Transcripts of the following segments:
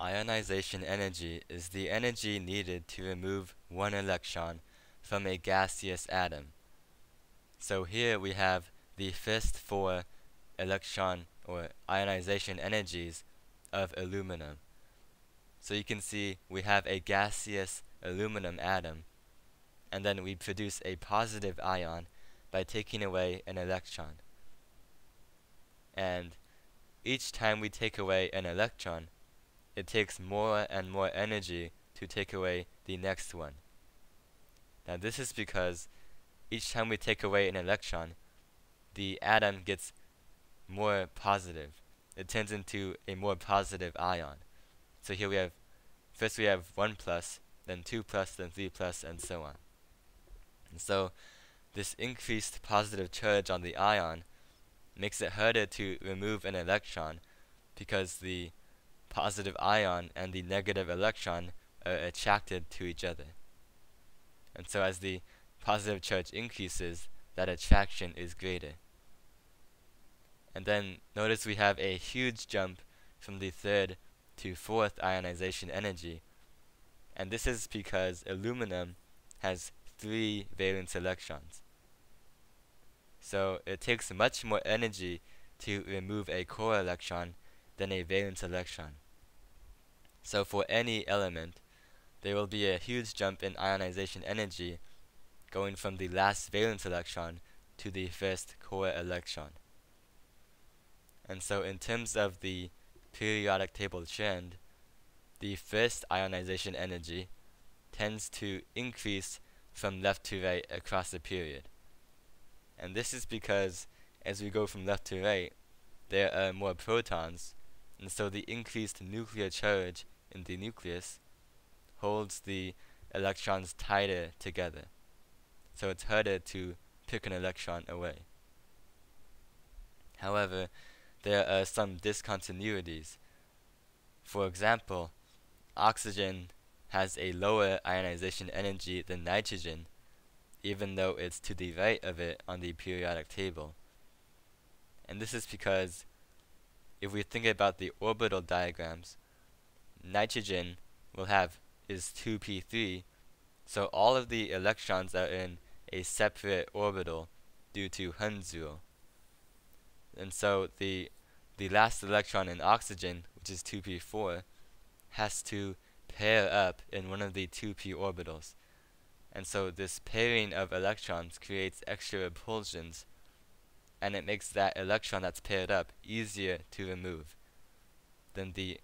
Ionization energy is the energy needed to remove one electron from a gaseous atom. So here we have the first four electron or ionization energies of aluminum. So you can see we have a gaseous aluminum atom, and then we produce a positive ion by taking away an electron. And each time we take away an electron, it takes more and more energy to take away the next one. Now this is because each time we take away an electron, the atom gets more positive. It turns into a more positive ion. So here we have, first we have 1 plus, then 2 plus, then 3 plus, and so on. And so this increased positive charge on the ion makes it harder to remove an electron because the positive ion and the negative electron are attracted to each other. And so as the positive charge increases, that attraction is greater. And then notice we have a huge jump from the third to fourth ionization energy. And this is because aluminum has 3 valence electrons. So it takes much more energy to remove a core electron than a valence electron. So for any element, there will be a huge jump in ionization energy going from the last valence electron to the first core electron. And so in terms of the periodic table trend, the first ionization energy tends to increase from left to right across the period. And this is because as we go from left to right, there are more protons, and so the increased nuclear charge in the nucleus holds the electrons tighter together. So it's harder to pick an electron away. However, there are some discontinuities. For example, oxygen has a lower ionization energy than nitrogen, even though it's to the right of it on the periodic table. And this is because if we think about the orbital diagrams, nitrogen is 2p3, so all of the electrons are in a separate orbital due to Hund's rule. And so the last electron in oxygen, which is 2p4, has to pair up in one of the 2p orbitals. And so this pairing of electrons creates extra repulsions, and it makes that electron that's paired up easier to remove than the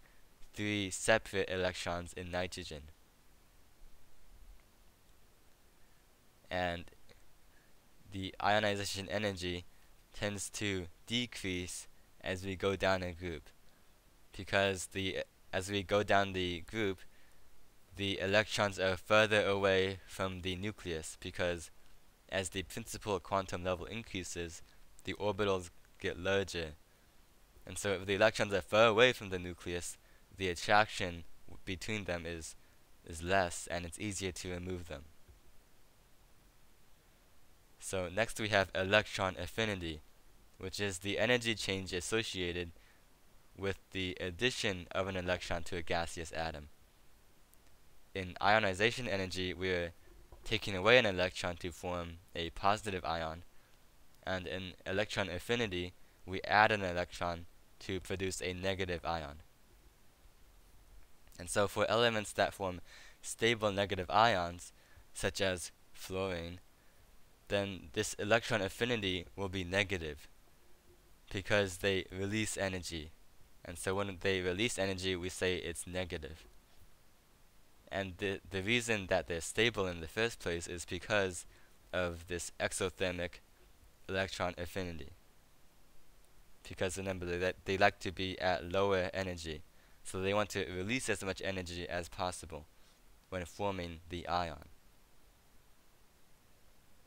3 separate electrons in nitrogen. And the ionization energy tends to decrease as we go down a group, because as we go down the group, the electrons are further away from the nucleus, because as the principal quantum level increases, the orbitals get larger. And so if the electrons are far away from the nucleus, the attraction between them is less, and it's easier to remove them. So next we have electron affinity, which is the energy change associated with the addition of an electron to a gaseous atom. In ionization energy, we're taking away an electron to form a positive ion, and in electron affinity, we add an electron to produce a negative ion. And so for elements that form stable negative ions, such as fluorine, then this electron affinity will be negative because they release energy. And so when they release energy, we say it's negative. And the reason that they're stable in the first place is because of this exothermic electron affinity. Because remember that they like to be at lower energy, so they want to release as much energy as possible when forming the ion.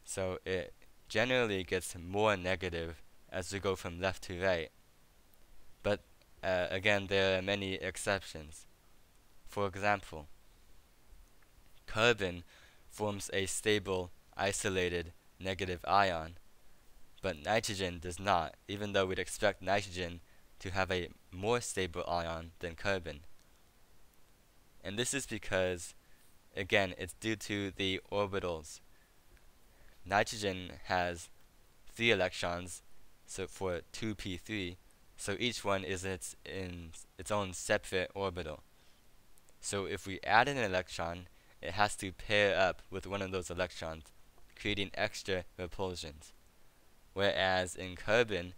So it generally gets more negative as we go from left to right. But again, there are many exceptions. For example, carbon forms a stable, isolated negative ion, but nitrogen does not, even though we'd expect nitrogen to have a more stable ion than carbon. And this is because, again, it's due to the orbitals. Nitrogen has 3 electrons, so for 2p3, so each one is in its own separate orbital. So if we add an electron, it has to pair up with one of those electrons, creating extra repulsions. Whereas in carbon,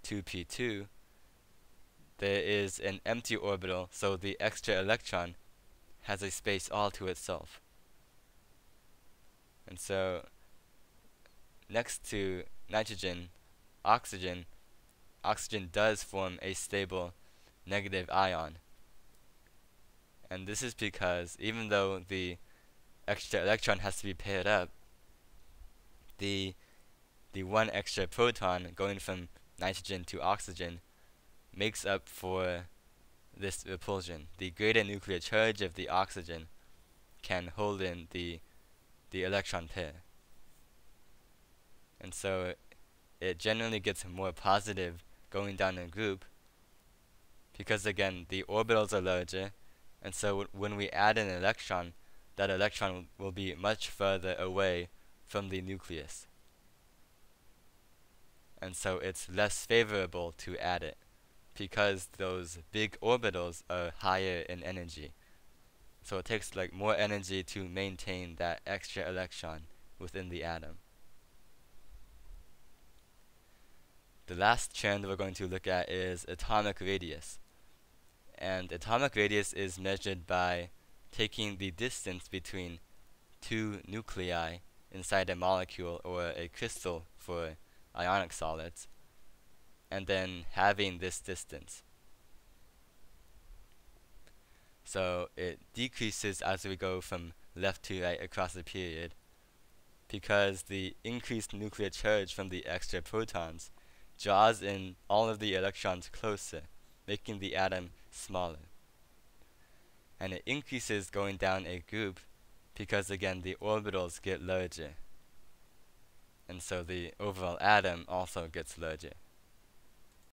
2p2, there is an empty orbital, so the extra electron has a space all to itself. And so, next to nitrogen, oxygen does form a stable negative ion. And this is because even though the extra electron has to be paired up, the one extra proton going from nitrogen to oxygen makes up for this repulsion. The greater nuclear charge of the oxygen can hold in the electron pair. And so it generally gets more positive going down a group because, again, the orbitals are larger, and so when we add an electron, that electron will be much further away from the nucleus. And so it's less favorable to add it because those big orbitals are higher in energy. So it takes like more energy to maintain that extra electron within the atom. The last trend we're going to look at is atomic radius. And atomic radius is measured by taking the distance between 2 nuclei inside a molecule or a crystal for ionic solids, and then having this distance. So it decreases as we go from left to right across the period because the increased nuclear charge from the extra protons draws in all of the electrons closer, making the atom smaller. And it increases going down a group because, again, the orbitals get larger. And so the overall atom also gets larger.